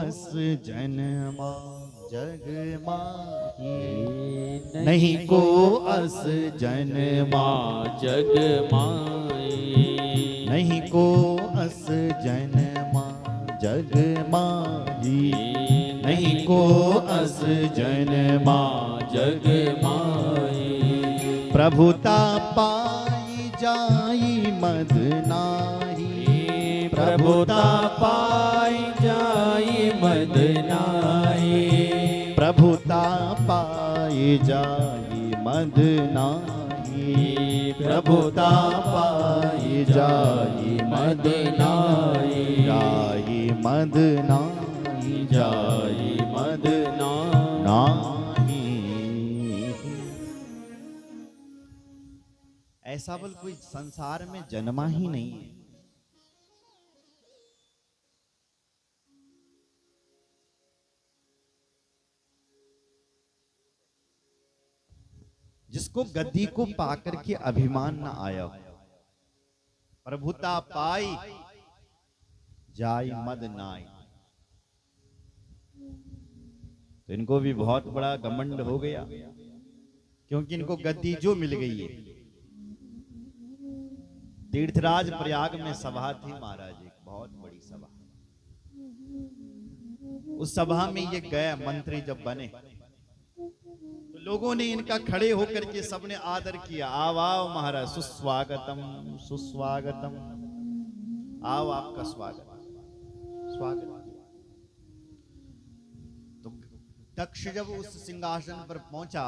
अस जन्मा जग माही, नहीं को अस जन्मा जग माही, नहीं को अस जन्मा जग माही, नहीं को अस जन्मा जग माही। प्रभुता पाई जाई मद नाही, प्रभुता पाई जाई मद नाही, प्रभुता पाई जाई मद नाही, प्रभुता पाई जाई मद नाही, जाई मद नाही, जाई मद नाही। ऐसा बल कोई संसार में जन्मा ही नहीं है। जिसको गद्दी को पाकर के अभिमान न आया, प्रभुता पाई जाई मद नाई। तो इनको भी बहुत बड़ा घमंड हो गया, क्योंकि इनको गद्दी जो मिल गई है। तीर्थराज प्रयाग में सभा थी महाराज, एक बहुत बड़ी सभा। उस सभा में ये गए मंत्री जब बने, तो लोगों ने इनका खड़े होकर के सबने आदर किया। आओ आओ महाराज, सुस्वागतम सुस्वागतम, आओ आपका स्वागत स्वागत। तो दक्ष जब उस सिंहासन पर पहुंचा,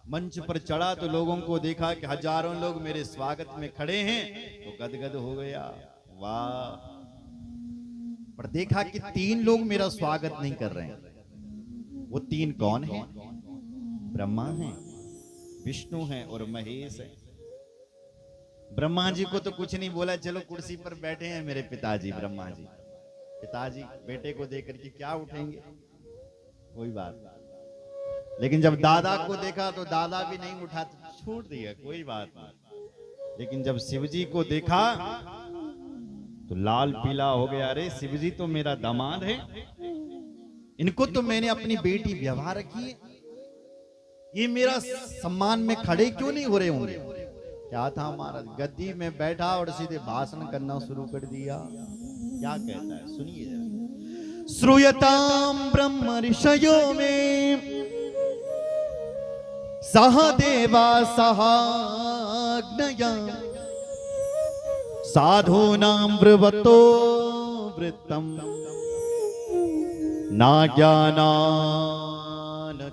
मंच पर चढ़ा, तो लोगों को देखा कि हजारों लोग मेरे स्वागत में खड़े हैं, तो गदगद हो गया। वाह! पर देखा कि 3 लोग मेरा स्वागत नहीं कर रहे हैं। वो 3 कौन हैं? ब्रह्मा हैं, विष्णु हैं और महेश हैं। ब्रह्मा जी को तो कुछ नहीं बोला, चलो कुर्सी पर बैठे हैं मेरे पिताजी। ब्रह्मा जी, पिताजी बेटे को देख करके क्या उठेंगे, कोई बात नहीं। लेकिन जब दादा को देखा तो दादा भी नहीं उठा, छोड़ दिया, कोई बात नहीं। लेकिन जब शिवजी को देखा तो लाल पीला हो गया। अरे शिवजी तो मेरा दामाद है, इनको तो मैंने अपनी बेटी व्यवहार रखी है, ये मेरा सम्मान में खड़े क्यों नहीं हो रहे होंगे? क्या था महाराज, गद्दी में बैठा और सीधे भाषण करना शुरू कर दिया। क्या कहता है सुनिए जरा। श्रूयताम ब्रह्म ऋषयो में सहदेवा सहाग्नया, साधूनां ब्रुवतो वृत्तम ना ज्ञानान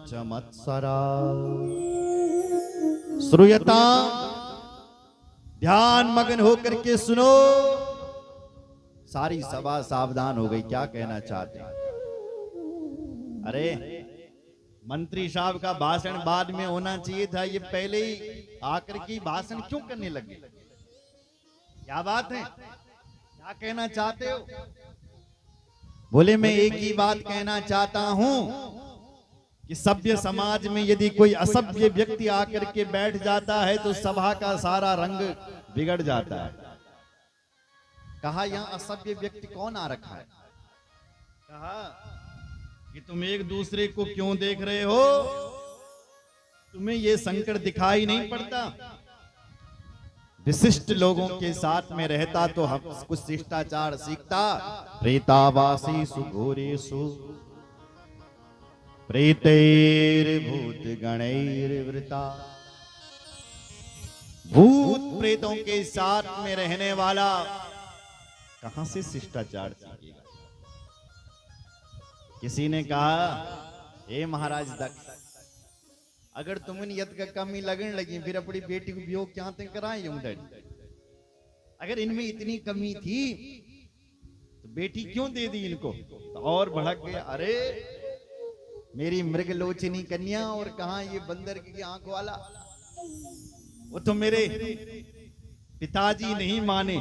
च मत्सरा। श्रूयता, ध्यान मग्न होकर के सुनो। सारी सभा सावधान हो गई, क्या कहना चाहते हैं? अरे मंत्री साहब का भाषण बाद में होना चाहिए था, ये पहले ही आकर के भाषण क्यों करने लगे? क्या बात है, क्या कहना चाहते हो? बोले मैं एक ही बात कहना चाहता हूं कि सभ्य समाज में यदि कोई असभ्य व्यक्ति आकर के बैठ जाता है तो सभा का सारा रंग बिगड़ जाता है। कहा यहां असभ्य व्यक्ति कौन आ रखा है? कहा कि तुम एक दूसरे को क्यों देख रहे हो? तुम्हें ये संकट दिखाई नहीं पड़ता? विशिष्ट लोगों के साथ में रहता तो हम कुछ शिष्टाचार सीखता। प्रेतावासी सुघोरेषु प्रेतैर्भूत गणैर्वृता। भूत प्रेतों के साथ में रहने वाला कहां से शिष्टाचार सीखेगा? किसी ने कहा, हे महाराज दक्ष, अगर तुमने यद का कमी लगने लगी फिर अपनी बेटी को वियोग क्या तक कराए डैडी? अगर इनमें इतनी कमी थी तो बेटी क्यों दे दी इनको? तो और भड़क गया, अरे मेरी मृगलोचनी कन्या और कहां ये बंदर की आंख वाला, वो तो मेरे पिताजी नहीं माने,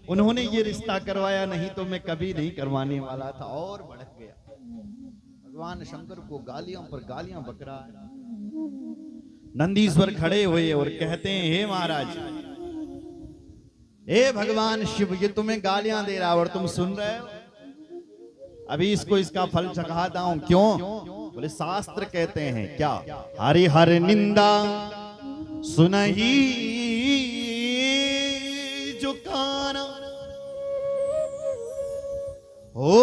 उन्होंने ये रिश्ता करवाया, नहीं तो मैं कभी नहीं करवाने वाला था। और भड़क गया। भगवान शंकर को गालियों पर गालियां बक रहा है। नंदीश्वर खड़े हुए और कहते हैं, हे महाराज, हे भगवान शिव, ये तुम्हें गालियां दे रहा और तुम सुन रहे हो? अभी इसको इसका फल चखाता हूं। क्यों? बोले शास्त्र कहते हैं क्या, हरि हर निंदा सुनही जो काना हो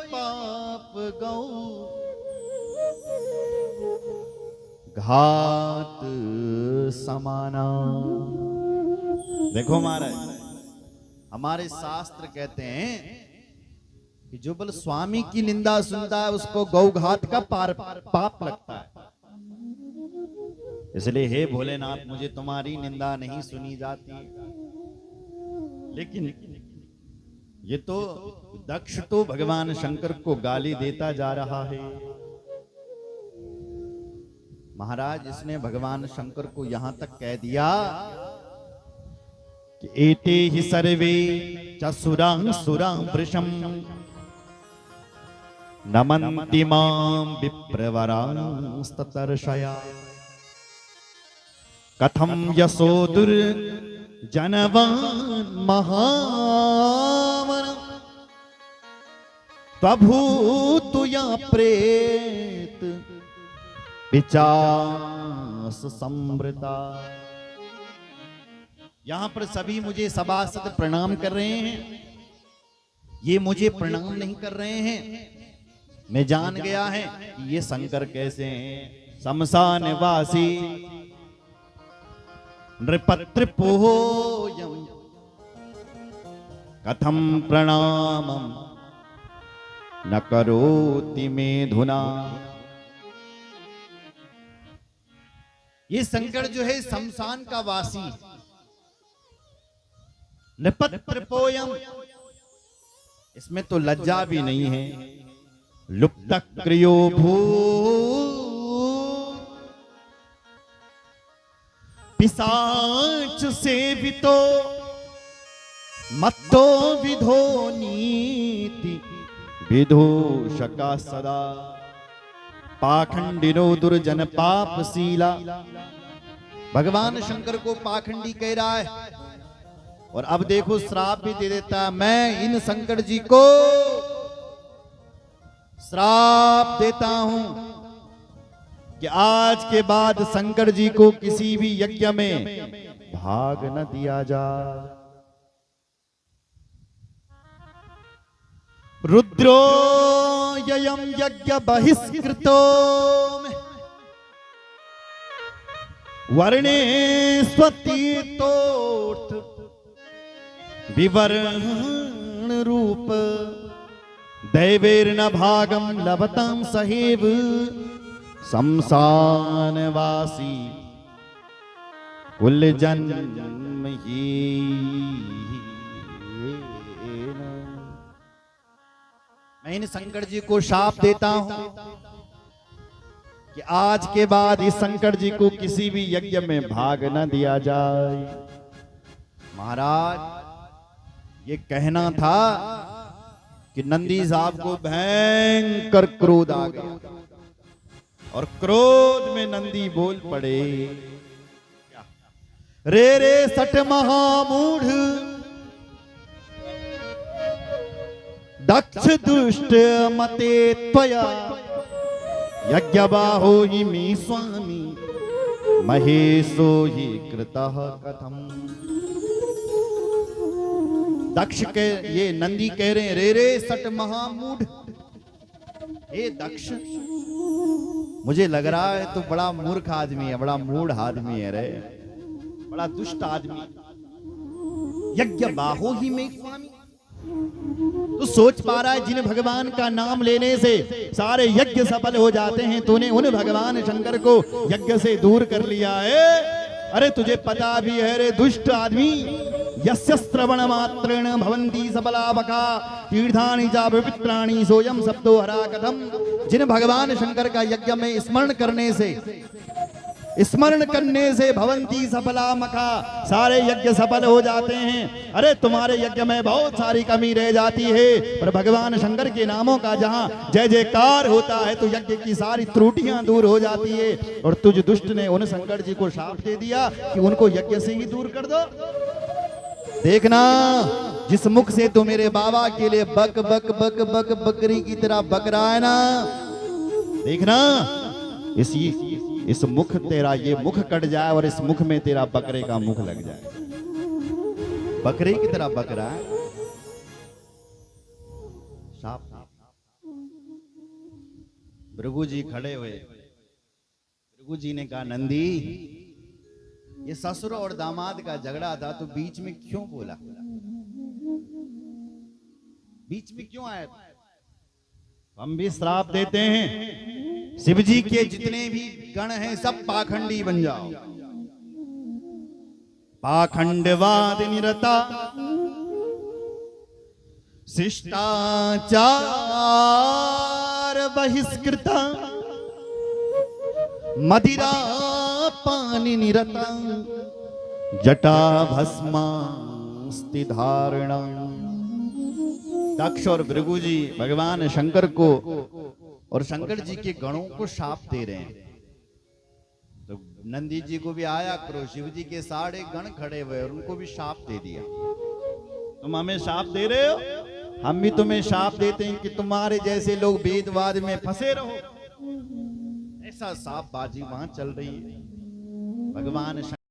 पाप गौ घात समाना। देखो महाराज, हमारे शास्त्र कहते हैं कि जो बल स्वामी की निंदा सुनता है उसको गौघात का पाप लगता है। इसलिए हे भोलेनाथ, मुझे तुम्हारी निंदा नहीं सुनी जाती। लेकिन ये तो दक्ष तो भगवान शंकर को गाली देता जा रहा है। महाराज, इसने भगवान शंकर को यहां तक कह दिया कि एते ही सर्वे चसुरां सुरां वृषं नमन्ति मां विप्रवरांस्ततर्षया कथं यशो दुर्जनवान् महावन त्वभूतु या प्रेत विचास समृता। यहां पर सभी मुझे सभासद प्रणाम कर रहे हैं, ये मुझे प्रणाम नहीं कर रहे हैं। मैं जान गया है कि ये शंकर कैसे हैं। शमशान वासी नृपत्रिपोयम कथम प्रणामम न करोति मेधुना। ये शंकर जो है शमशान का वासी, नृपत्रिपोयम, इसमें तो लज्जा भी नहीं है। लुप्त क्रियो भू पिशाच सेवितो मत्तो विधो नीति विदूषका सदा पाखंडिनो दुर्जन पापशीला। भगवान शंकर को पाखंडी कह रहा है और अब देखो श्राप भी दे देता है। मैं इन शंकर जी को श्राप देता हूं कि आज के बाद शंकर जी को किसी भी यज्ञ में भाग न दिया जाए। रुद्रो ययम यज्ञ बहिष्कृतो वर्णे स्वतीर्थोर्थ विवरण रूप दैवेर्न भागम लभतां सहेव शमशानवासी कुल जन्म ही। मैं इन शंकर जी को शाप देता हूं कि आज के बाद इस शंकर जी को किसी भी यज्ञ में भाग न दिया जाए। महाराज, ये कहना था कि नंदी साहब को भयंकर क्रोध आ गया और क्रोध में नंदी बोल पड़े, रे रे सठ महामूढ़ दक्ष दुष्ट मते त्वया यज्ञबाहो हि मे स्वामी महेशो हि कृतः कथम। दक्ष के ये नंदी कह रहे हैं, रे रे सठ महामूढ़, हे दक्ष, मुझे लग रहा है तो बड़ा मूर्ख आदमी है, बड़ा मूढ़ आदमी है रे, बड़ा दुष्ट आदमी। यज्ञ बाहो ही में स्वामी, तो सोच पा रहा है जिन भगवान का नाम लेने से सारे यज्ञ सफल हो जाते हैं, तूने उन भगवान शंकर को यज्ञ से दूर कर लिया है। अरे तुझे पता भी है रे दुष्ट आदमी, यस्य श्रवण मात्रेण भवन्ति सबलावका तीर्थानि च पवित्राणि सोयम शब्दो हरा कथम। जिन भगवान शंकर का यज्ञ में स्मरण करने से भवंती सफला मखा, सारे यज्ञ सफल हो जाते हैं। अरे तुम्हारे यज्ञ में बहुत सारी कमी रह जाती है, पर भगवान शंकर के नामों का जहां जय जयकार होता है तो यज्ञ की सारी त्रुटियां दूर हो जाती है। और तुझ दुष्ट ने उन शंकर जी को शाप दे दिया कि उनको यज्ञ से ही दूर कर दो। देखना जिस मुख से तू मेरे बाबा के लिए बक बक बक बक बकरी की तरह बक रहा है ना, देखना इस मुख तेरा ये मुख कट जाए और इस मुख में तेरा बकरे का मुख लग जाए। बकरे की तरह बक रहा है साफ। भृगु जी खड़े हुए। भृगु जी ने कहा, नंदी ये ससुर और दामाद का झगड़ा था, तो बीच में क्यों बोला, बीच में क्यों आया? हम भी श्राप देते हैं, शिव जी के जितने भी गण हैं सब पाखंडी बन जाओ। पाखंडवाद निरता शिष्टाचार बहिष्कृता मदिरा पानी निरता जटा भस्मास्ति धारणा। दक्ष और भृगु जी भगवान शंकर को और शंकर जी के गणों को शाप दे रहे हैं। तो नंदी जी को भी आया करो, शिव जी के सारे गण खड़े हुए और उनको भी शाप दे दिया। तुम हमें शाप दे रहे हो, हम भी तुम्हें शाप देते हैं कि तुम्हारे जैसे लोग वेदवाद में फंसे रहो। ऐसा शाप बाजी वहां चल रही है। भगवान